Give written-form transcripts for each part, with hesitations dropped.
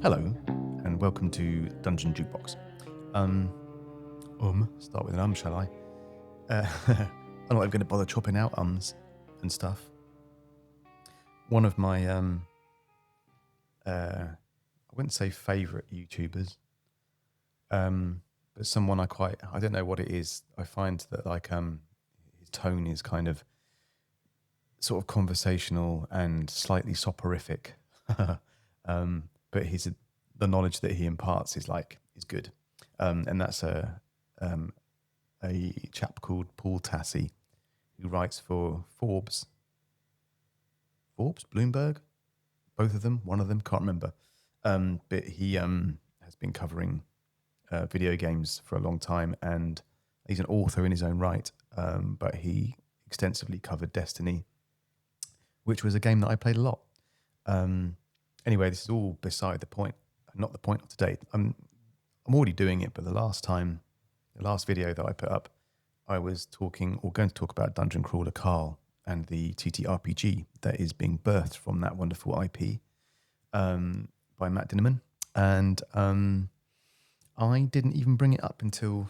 Hello, and welcome to Dungeon Jukebox. Start with an shall I? I'm not even going to bother chopping out and stuff. One of my, I wouldn't say favourite YouTubers, but someone I don't know what it is. I find that his tone is kind of sort of conversational and slightly soporific. But the knowledge that he imparts is good, and that's a chap called Paul Tassi, who writes for Forbes, Bloomberg, both of them, one of them, can't remember. But he has been covering video games for a long time, and he's an author in his own right. But he extensively covered Destiny, which was a game that I played a lot. Anyway, this is all beside the point, not the point of today. I'm already doing it, but the last video that I put up, I was going to talk about Dungeon Crawler Carl and the TTRPG that is being birthed from that wonderful IP by Matt Dinneman. And I didn't even bring it up until,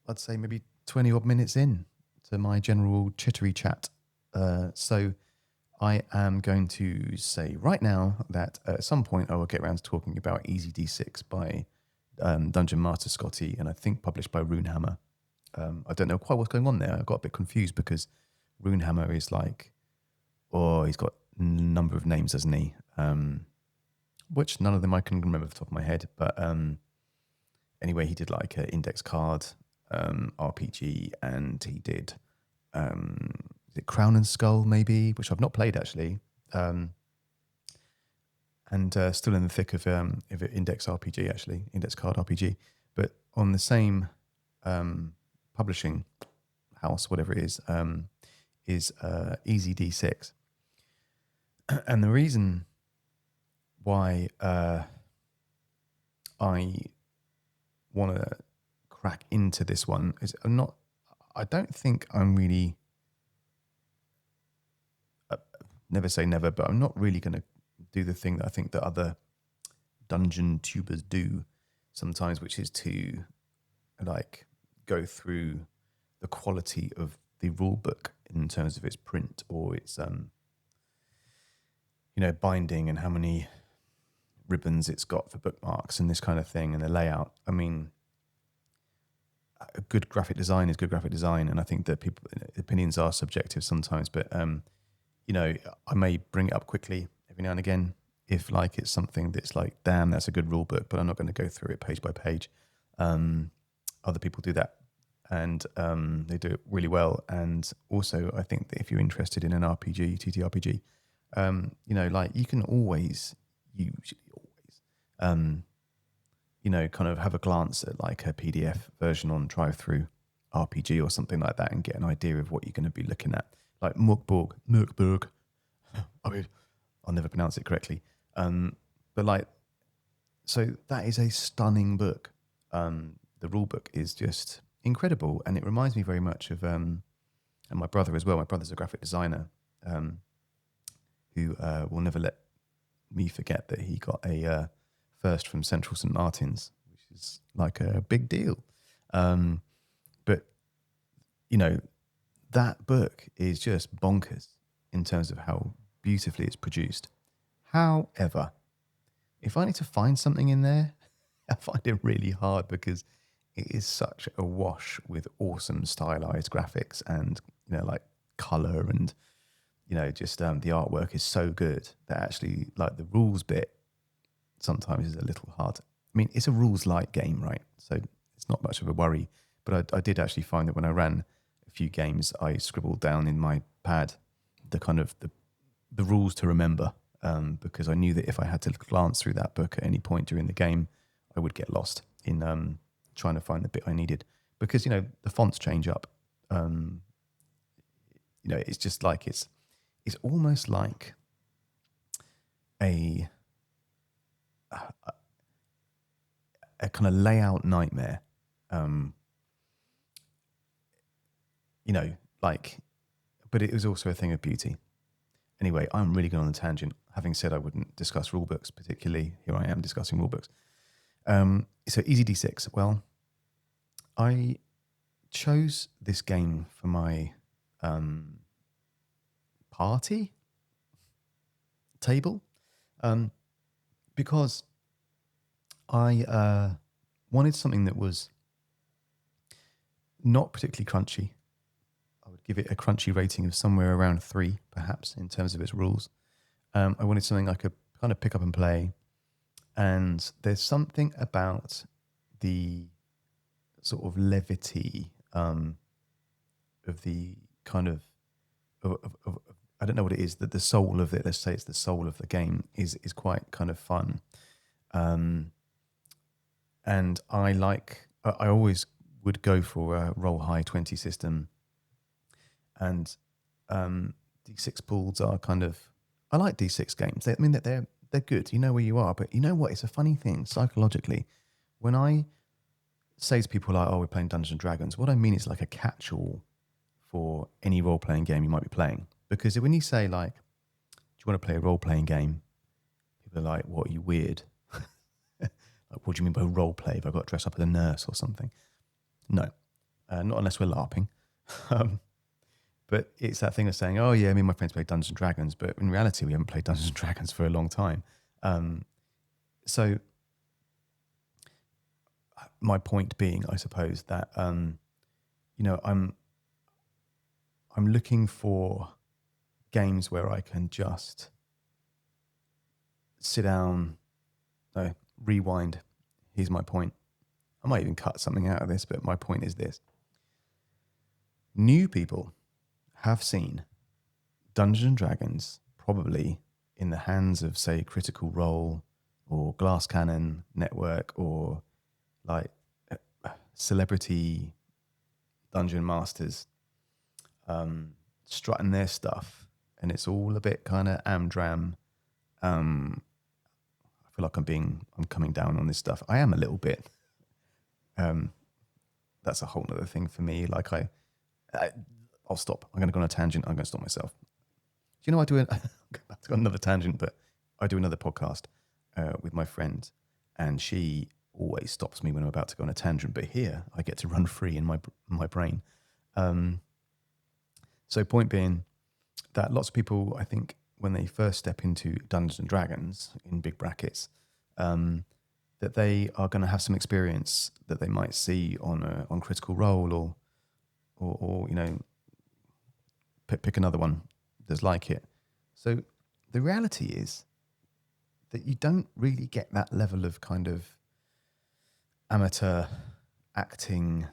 I'd say, maybe 20 odd minutes in to my general chittery chat. So I am going to say right now that at some point I will get around to talking about EZD6 by Dungeon Master Scotty, and I think published by Runehammer. I don't know quite what's going on there. I got a bit confused because Runehammer is he's got a number of names, hasn't he? Which none of them I can remember off the top of my head. But anyway, he did like an index card RPG, and he did is it Crown and Skull maybe, which I've not played actually, and still in the thick of index RPG actually, index card RPG, but on the same publishing house, whatever it is EZD6. And the reason why I want to crack into this one is I don't think I'm really, never say never, but I'm not really going to do the thing that I think that other dungeon tubers do sometimes, which is to go through the quality of the rule book in terms of its print or its binding and how many ribbons it's got for bookmarks and this kind of thing, and the layout. I mean, a good graphic design is good graphic design, and I think that people's opinions are subjective sometimes, but I may bring it up quickly every now and again if it's something that's damn, that's a good rule book, but I'm not going to go through it page by page. Other people do that, and they do it really well. And also, I think that if you're interested in an RPG, TTRPG, you can usually always, kind of have a glance at a PDF version on Drive-Through RPG or something like that and get an idea of what you're going to be looking at. Like Murkburg. I mean, I'll never pronounce it correctly. But so that is a stunning book. The rule book is just incredible, and it reminds me very much of, and my brother as well. My brother's a graphic designer who will never let me forget that he got a first from Central St. Martin's, which is a big deal. But that book is just bonkers in terms of how beautifully it's produced. However, if I need to find something in there, I find it really hard because it is such a wash with awesome stylized graphics and, color and, just the artwork is so good that actually the rules bit sometimes is a little hard. I mean, it's a rules light game, right? So it's not much of a worry, but I did actually find that when I ran a few games, I scribbled down in my pad the rules to remember, because I knew that if I had to glance through that book at any point during the game, I would get lost in trying to find the bit I needed, because the fonts change up. It's just it's almost like a kind of layout nightmare. But it was also a thing of beauty. Anyway, I'm really going on a tangent. Having said I wouldn't discuss rulebooks particularly, here I am discussing rulebooks. So EZD6. Well, I chose this game for my party table because I wanted something that was not particularly crunchy. I would give it a crunchy rating of somewhere around 3, perhaps, in terms of its rules. I wanted something I could kind of pick up and play. And there's something about the sort of levity of the kind of I don't know what it is, that the soul of it, let's say it's the soul of the game, is quite kind of fun. And I always would go for a roll high 20 system. And D6 pools are kind of, I like D6 games. I mean, they're good. You know where you are. But you know what? It's a funny thing psychologically. When I say to people like, oh, we're playing Dungeons and Dragons, what I mean is like a catch-all for any role-playing game you might be playing. Because when you say like, do you want to play a role-playing game? People are like, what, are you weird? Like, what do you mean by role play? Have I got to dress up as a nurse or something? No, not unless we're LARPing. But it's that thing of saying, oh yeah, me and my friends play Dungeons and Dragons, but in reality, we haven't played Dungeons and Dragons for a long time. So my point being, I suppose, that I'm looking for games where I can just sit down, rewind. Here's my point. I might even cut something out of this, but my point is this. New people have seen Dungeons and Dragons probably in the hands of, say, Critical Role or Glass Cannon Network or like celebrity dungeon masters strutting their stuff, and it's all a bit kind of amdram. I feel like I'm coming down on this stuff. I am a little bit. That's a whole other thing for me. Like I'll stop. I'm going to go on a tangent. I'm going to stop myself. Do you know I do? I've got another tangent, but I do another podcast with my friend, and she always stops me when I'm about to go on a tangent. But here, I get to run free in my brain. So, point being that lots of people, I think, when they first step into Dungeons and Dragons in big brackets, that they are going to have some experience that they might see on Critical Role or pick another one that's like it. So the reality is that you don't really get that level of kind of amateur acting,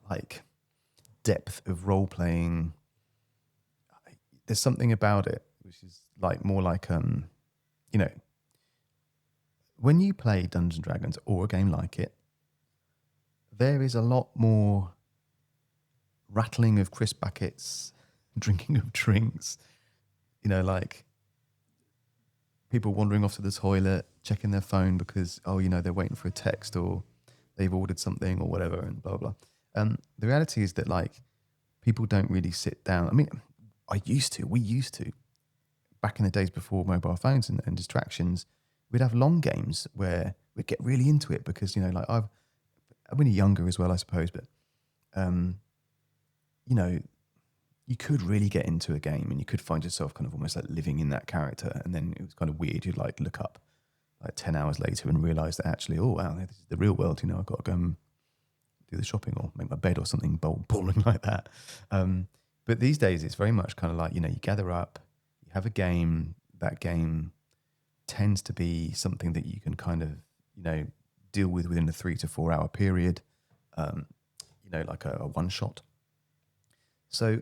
like depth of role playing. There's something about it which is like more like when you play Dungeons and Dragons or a game like it, there is a lot more rattling of crisp buckets, drinking of drinks, like people wandering off to the toilet, checking their phone because, they're waiting for a text or they've ordered something or whatever and blah, blah. The reality is that like people don't really sit down. I mean, we used to, back in the days before mobile phones and distractions, we'd have long games where we'd get really into it because, like I'm really younger as well, I suppose, but, you could really get into a game and you could find yourself kind of almost like living in that character. And then it was kind of weird. You'd like look up like 10 hours later and realize that actually, oh, wow, this is the real world. I've got to go and do the shopping or make my bed or something boring like that. But these days it's very much kind of like, you gather up, you have a game. That game tends to be something that you can kind of, deal with within a 3 to 4 hour period, like a one shot. So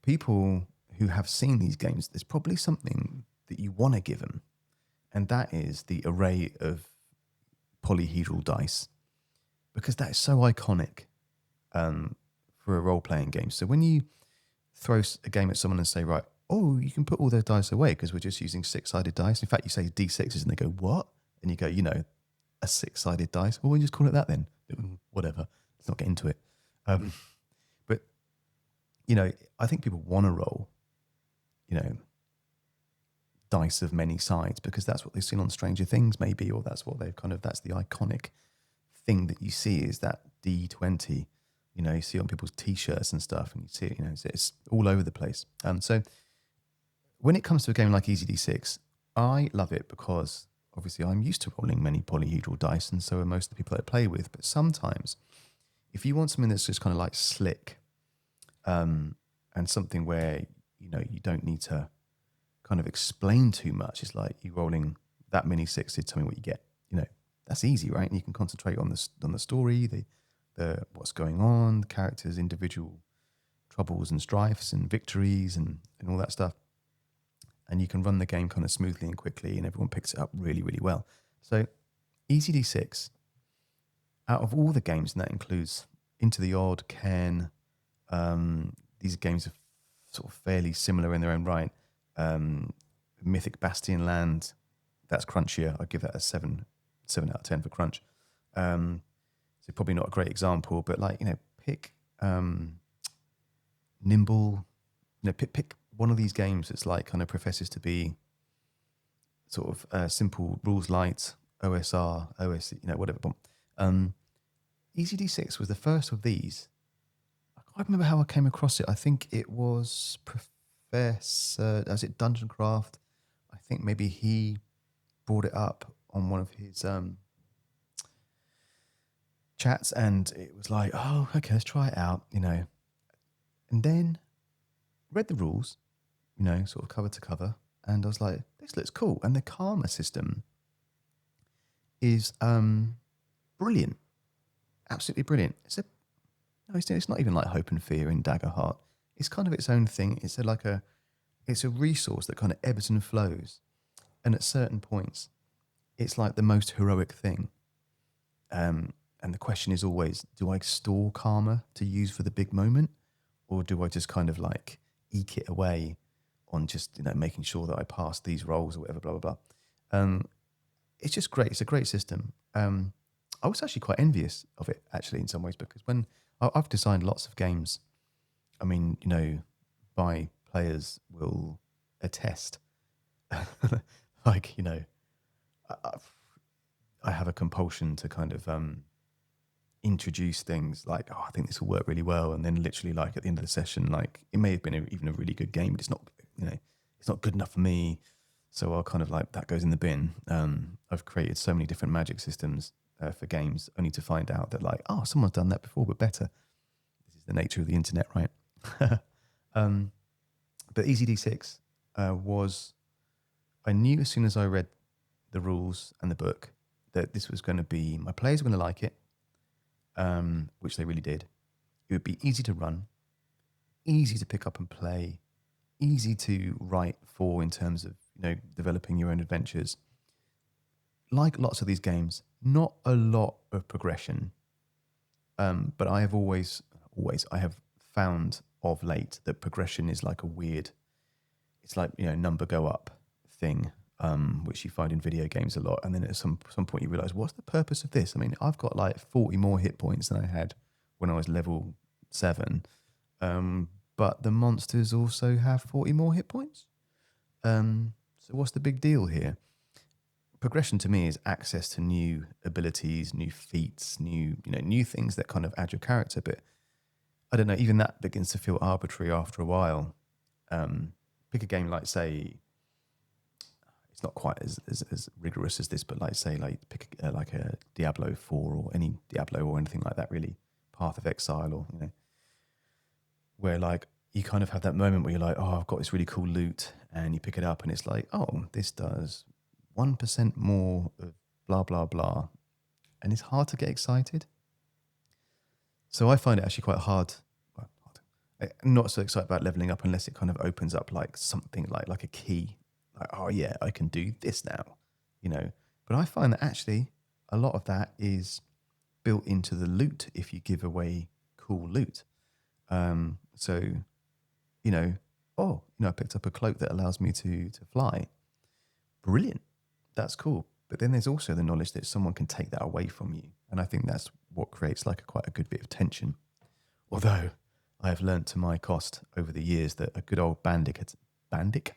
people who have seen these games, there's probably something that you want to give them. And that is the array of polyhedral dice, because that is so iconic for a role-playing game. So when you throw a game at someone and say, right, oh, you can put all those dice away because we're just using 6-sided dice. In fact, you say D6s and they go, what? And you go, a 6-sided dice. Well, we just call it that then. Whatever. Let's not get into it. But, I think people want to roll. dice of many sides, because that's what they've seen on Stranger Things, maybe, or that's what they've that's the iconic thing that you see is that D20. You see it on people's T-shirts and stuff, and you see it, it's all over the place. So when it comes to a game like EZD6, I love it because obviously I'm used to rolling many polyhedral dice, and so are most of the people I play with. But sometimes, if you want something that's just kind of like slick, and something where you don't need to kind of explain too much, it's like you rolling that many sixes, tell me what you get. That's easy, right? And you can concentrate on the story, the what's going on, the characters' individual troubles and strifes and victories and all that stuff. And you can run the game kind of smoothly and quickly, and everyone picks it up really, really well. So EZD6, out of all the games, and that includes Into the Odd, Cairn, these games are sort of fairly similar in their own right. Mythic Bastion Land, that's crunchier. I'd give that a 7 out of 10 for crunch. So probably not a great example, but pick Nimble. Pick one of these games that's kind of professes to be sort of simple, rules light, OSR, OS, whatever. EZD6 was the first of these. I can't remember how I came across it. I think it was Professor, was it Dungeon Craft? I think maybe he brought it up on one of his chats, and it was like, oh, okay, let's try it out, and then read the rules, sort of cover to cover, and I was like, this looks cool. And the karma system is brilliant, absolutely brilliant. It's not even like Hope and Fear in Daggerheart. It's kind of its own thing. It's a resource that kind of ebbs and flows, and at certain points, it's like the most heroic thing. And the question is always, do I store karma to use for the big moment, or do I just kind of eke it away on just making sure that I pass these rolls or whatever, blah blah blah. It's just great. It's a great system. I was actually quite envious of it, actually, in some ways, because when I've designed lots of games, I mean, by players will attest, I have a compulsion to kind of introduce things like, oh, I think this will work really well, and then literally at the end of the session, it may have been even a really good game, but it's not, it's not good enough for me. So I'll kind of that goes in the bin. I've created so many different magic systems for games, only to find out that oh, someone's done that before, but better. This is the nature of the internet, right? But EZD6 I knew as soon as I read the rules and the book that this was going to be, my players were going to like it, which they really did. It would be easy to run, easy to pick up and play, easy to write for in terms of developing your own adventures. Like lots of these games, not a lot of progression, but I have always I have found of late that progression is like a weird, it's like number go up thing, which you find in video games a lot, and then at some point you realize, what's the purpose of this? I mean, I've got 40 more hit points than I had when I was level 7, but the monsters also have 40 more hit points. So what's the big deal here? Progression to me is access to new abilities, new feats, new things that kind of add your character. But I don't know, even that begins to feel arbitrary after a while. Pick a game like, say, it's not quite as rigorous as this, but pick a Diablo 4 or any Diablo or anything like that, really, Path of Exile, or where you kind of have that moment where you're like, oh, I've got this really cool loot, and you pick it up and it's like, oh, this does 1% more of blah blah blah, and it's hard to get excited. So I find it actually quite hard. I'm not so excited about leveling up unless it kind of opens up something like a key. Oh yeah, I can do this now, But I find that actually a lot of that is built into the loot if you give away cool loot. I picked up a cloak that allows me to fly. Brilliant. That's cool. But then there's also the knowledge that someone can take that away from you. And I think that's what creates quite a good bit of tension. Although I have learnt to my cost over the years that a good old bandit bandit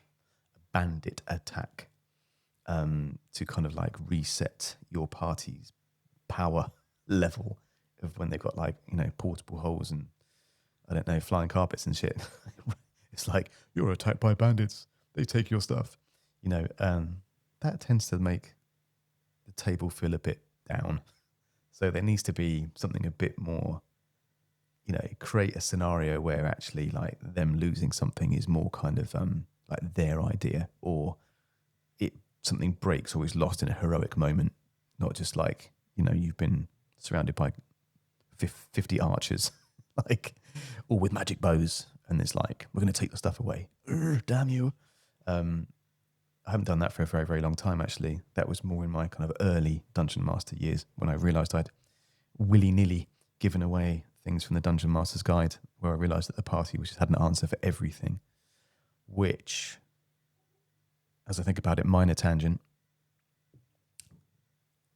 attack to kind of like reset your party's power level of when they've got like, you know, portable holes and I don't know, flying carpets and shit. It's like, you're attacked by bandits. They take your stuff. You know, that tends to make the table feel a bit down. So there needs to be something a bit more, you know, create a scenario where actually like them losing something is more kind of like their idea, or something breaks or is lost in a heroic moment, not just like, you know, you've been surrounded by 50 archers, like all with magic bows, and it's like, we're going to take the stuff away. Damn you. I haven't done that for a very, very long time, actually. That was more in my kind of early Dungeon Master years when I realised I'd willy-nilly given away things from the Dungeon Master's Guide, where I realised that the party just had an answer for everything, which, as I think about it, minor tangent,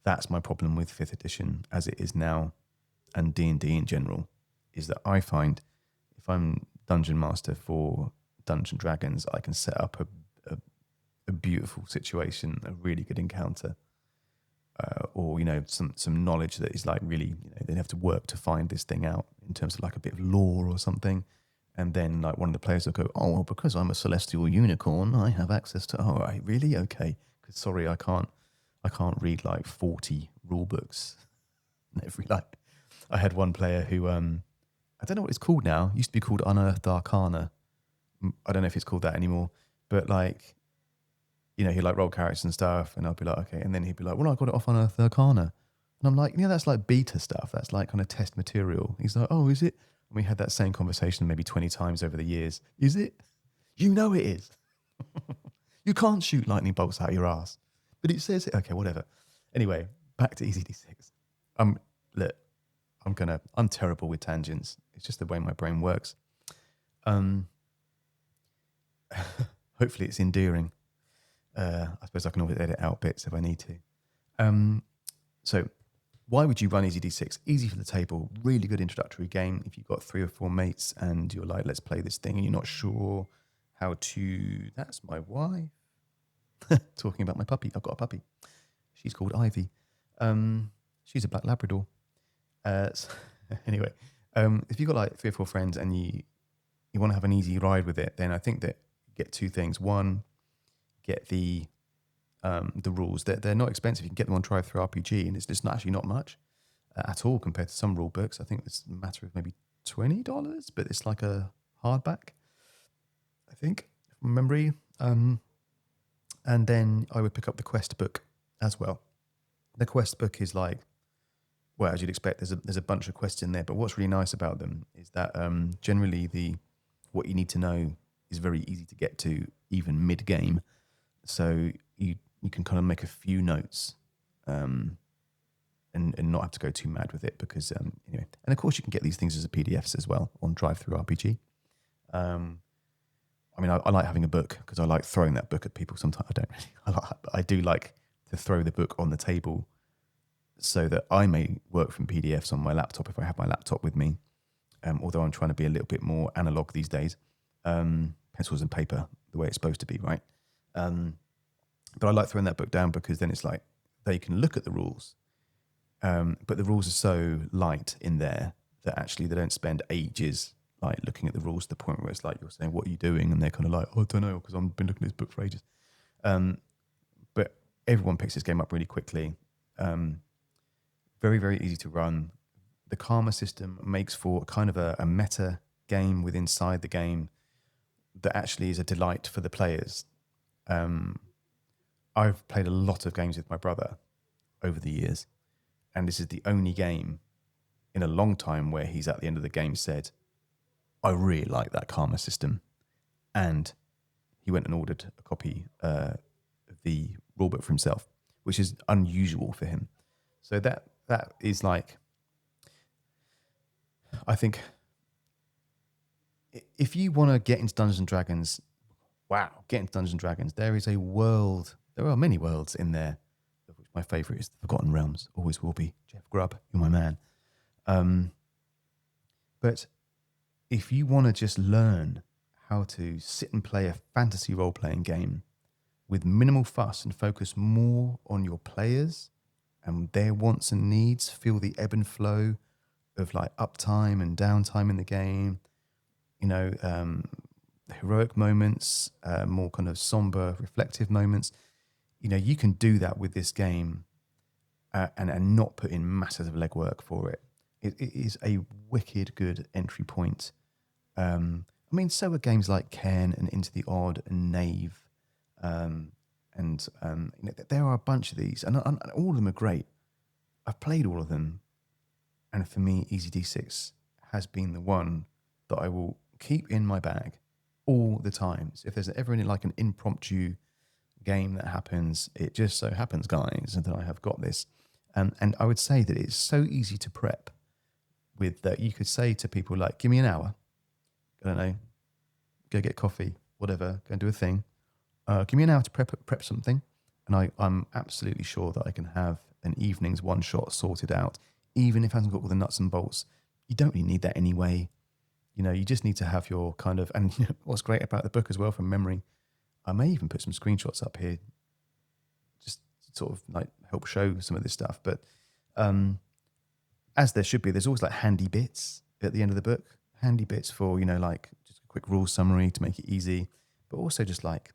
that's my problem with 5th edition as it is now, and D&D in general, is that I find if I'm Dungeon Master for Dungeons and Dragons, I can set up a beautiful situation, a really good encounter, or, you know, some knowledge that is like really, you know, they have to work to find this thing out in terms of like a bit of lore or something. And then like one of the players will go, oh, well, because I'm a celestial unicorn, I have access to, oh, right, really? Okay. Because sorry, I can't read like 40 rule books. I had one player who, I don't know what it's called now. It used to be called Unearthed Arcana. I don't know if it's called that anymore, but like, you know, he like roll characters and stuff, and I'll be like, okay. And then he'd be like, well, I got it off Unearthed Arcana. And I'm like, yeah, that's like beta stuff. That's like kind of test material. He's like, oh, is it? And we had that same conversation maybe 20 times over the years. Is it? You know it is. You can't shoot lightning bolts out your ass. But it says it. Okay, whatever. Anyway, back to EZD6. Look, I'm terrible with tangents. It's just the way my brain works. Hopefully it's endearing. I suppose I can always edit out bits if I need to. So why would you run EZD6? Easy for the table, really good introductory game. If you've got 3 or 4 mates and you're like, let's play this thing, and you're not sure how to... That's my wife. Talking about my puppy. I've got a puppy. She's called Ivy. She's a black Labrador. Anyway, if you've got like 3 or 4 friends and you want to have an easy ride with it, then I think that you get 2 things. One, get the rules. They're not expensive. You can get them on Try-Through-RPG, and it's just actually not much at all compared to some rule books. I think it's a matter of maybe $20, but it's like a hardback, I think, from memory. And then I would pick up the quest book as well. The quest book is like, well, as you'd expect, there's a bunch of quests in there. But what's really nice about them is that generally what you need to know is very easy to get to, even mid-game. So you can kind of make a few notes and not have to go too mad with it, because anyway. And of course you can get these things as a PDFs as well on Drive-Through-RPG. I mean, I like having a book because I like throwing that book at people. Sometimes I don't really. I do like to throw the book on the table so that I may work from PDFs on my laptop if I have my laptop with me. Although I'm trying to be a little bit more analog these days. Pencils and paper, the way it's supposed to be, right? But I like throwing that book down because then it's like they can look at the rules. But the rules are so light in there that actually they don't spend ages like looking at the rules to the point where it's like you're saying, what are you doing? And they're kind of like, oh, I don't know, because I've been looking at this book for ages. But everyone picks this game up really quickly. Very, very easy to run. The karma system makes for kind of a meta game within inside the game that actually is a delight for the players. I've played a lot of games with my brother over the years, and this is the only game in a long time where he's at the end of the game said, I really like that karma system. And he went and ordered a copy of the rulebook for himself, which is unusual for him. So that is like, I think if you want to get into Dungeons and Dragons, there is a world, there are many worlds in there, of which my favourite is the Forgotten Realms, always will be. Jeff Grubb, you're my man. But if you want to just learn how to sit and play a fantasy role-playing game with minimal fuss and focus more on your players and their wants and needs, feel the ebb and flow of like uptime and downtime in the game, heroic moments, more kind of somber, reflective moments. You can do that with this game and not put in massive legwork for it. It is a wicked good entry point. So are games like Cairn and Into the Odd and Knave. There are a bunch of these, and all of them are great. I've played all of them, and for me, EZD6 has been the one that I will keep in my bag all the time. So if there's ever an impromptu game that happens, it just so happens, guys, that I have got this. And I would say that it's so easy to prep with that. You could say to people like, give me an hour. I don't know, go get coffee, whatever, go and do a thing. Give me an hour to prep something. And I'm absolutely sure that I can have an evening's one shot sorted out, even if it hasn't got all the nuts and bolts. You don't really need that anyway. You just need to have your kind of, and what's great about the book as well from memory, I may even put some screenshots up here, just sort of like help show some of this stuff. But as there should be, there's always like handy bits at the end of the book, handy bits for, like just a quick rule summary to make it easy, but also just like,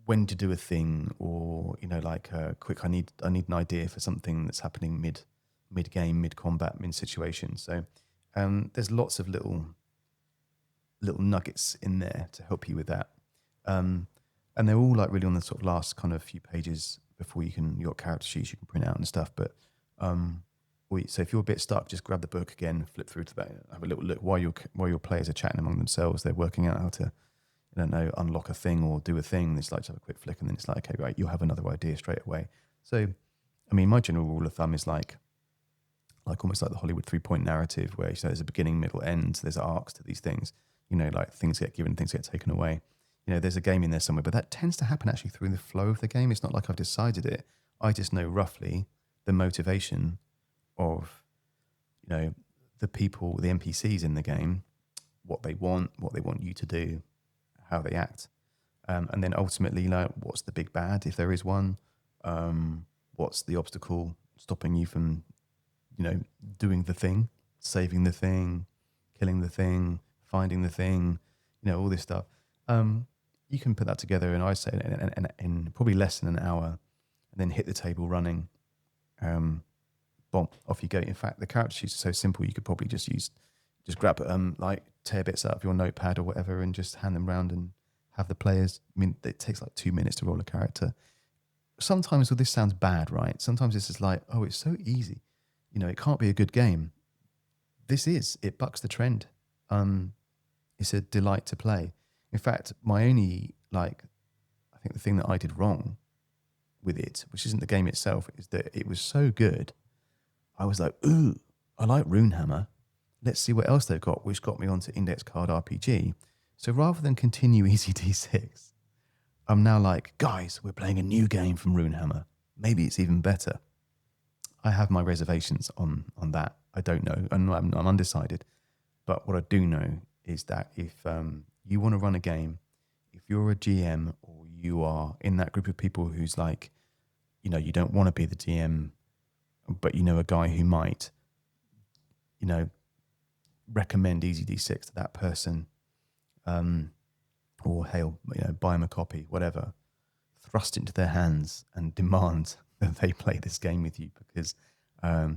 when to do a thing, or, like quick, I need an idea for something that's happening mid-game, mid-combat, mid-situation. So there's lots of little nuggets in there to help you with that. And they're all like really on the sort of last kind of few pages before your character sheets you can print out and stuff. But so if you're a bit stuck, just grab the book again, flip through to that, have a little look while your players are chatting among themselves. They're working out how to, unlock a thing or do a thing. It's like to have a quick flick, and then it's like, okay, right, you'll have another idea straight away. So, my general rule of thumb is like almost like the Hollywood 3-point narrative, where there's a beginning, middle, end. There's arcs to these things. Like things get given, things get taken away. There's a game in there somewhere, but that tends to happen actually through the flow of the game. It's not like I've decided it. I just know roughly the motivation of, the people, the NPCs in the game, what they want you to do, how they act. And then ultimately, what's the big bad, if there is one? What's the obstacle stopping you from, doing the thing, saving the thing, killing the thing, finding the thing, all this stuff. You can put that together, and I say in probably less than an hour, and then hit the table running. Boom, off you go. In fact, the character sheets are so simple, you could probably just grab tear bits out of your notepad or whatever and just hand them around and have the players. It takes like 2 minutes to roll a character. Sometimes this sounds bad, right? Sometimes this is like, oh, it's so easy. It can't be a good game. It bucks the trend. It's a delight to play. In fact, my only, I think the thing that I did wrong with it, which isn't the game itself, is that it was so good. I was like, ooh, I like Runehammer. Let's see what else they've got, which got me onto Index Card RPG. So rather than continue EZD6, I'm now like, guys, we're playing a new game from Runehammer. Maybe it's even better. I have my reservations on that. I don't know. I'm undecided. But what I do know is that if you want to run a game, if you're a GM or you are in that group of people who's like, you don't want to be the DM, but a guy who might, recommend EZD6 to that person, or buy them a copy, whatever, thrust it into their hands and demand that they play this game with you, because I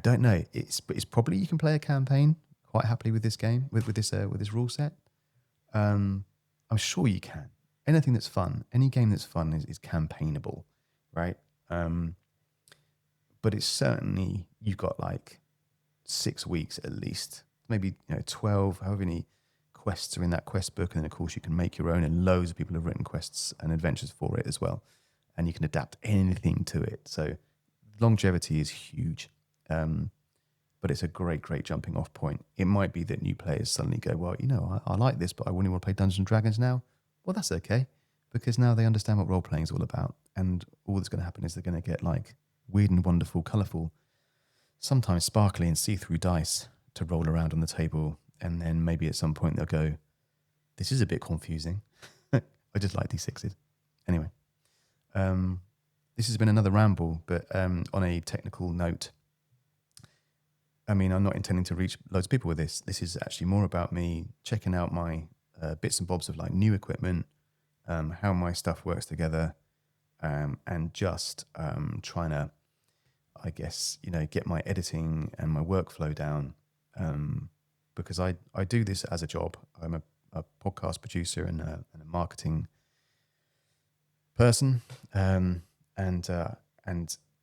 don't know, it's probably you can play a campaign quite happily with this game, with this rule set. I'm sure you can. Anything that's fun, any game that's fun is campaignable, right? But it's certainly, you've got like 6 weeks at least, maybe 12, however many quests are in that quest book, and then of course you can make your own, and loads of people have written quests and adventures for it as well, and you can adapt anything to it. So longevity is huge, but it's a great jumping off point. It might be that new players suddenly go, well, I like this, but I wouldn't want to play Dungeons and Dragons now. Well, that's okay, because now they understand what role playing is all about, and all that's going to happen is they're going to get like weird and wonderful, colourful, sometimes sparkly and see-through dice to roll around on the table, and then maybe at some point they'll go, "This is a bit confusing." I just like D6s. Anyway, this has been another ramble, but on a technical note, I mean, I'm not intending to reach loads of people with this. This is actually more about me checking out my bits and bobs of like new equipment, how my stuff works together, and just trying to, I guess, get my editing and my workflow down, because I do this as a job. I'm a podcast producer and a marketing person, and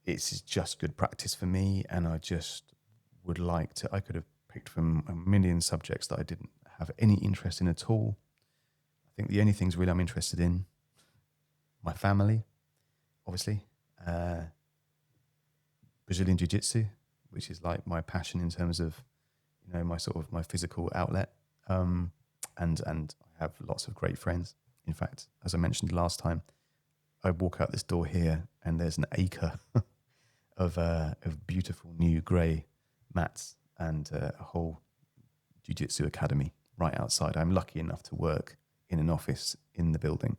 it's just good practice for me. And I just would like to. I could have picked from a million subjects that I didn't have any interest in at all. I think the only things really I'm interested in, my family, obviously, Brazilian jiu-jitsu, which is like my passion in terms of, my sort of my physical outlet. And I have lots of great friends. In fact, as I mentioned last time, I walk out this door here and there's an acre of beautiful new grey mats and a whole jiu-jitsu academy right outside. I'm lucky enough to work in an office in the building,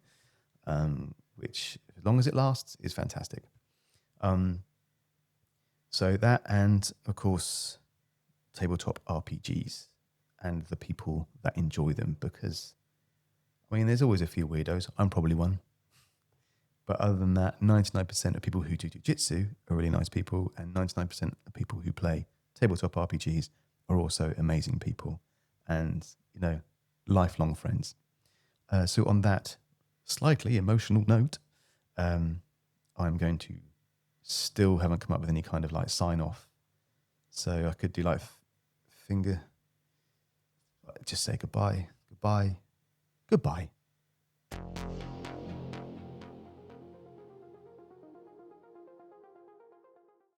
which, as long as it lasts, is fantastic. So that, and of course, tabletop RPGs and the people that enjoy them, because, I mean, there's always a few weirdos. I'm probably one. But other than that, 99% of people who do jiu-jitsu are really nice people, and 99% of people who play tabletop RPGs are also amazing people and, lifelong friends. So on that slightly emotional note, I'm going to still haven't come up with any kind of like sign off. So I could do like just say goodbye.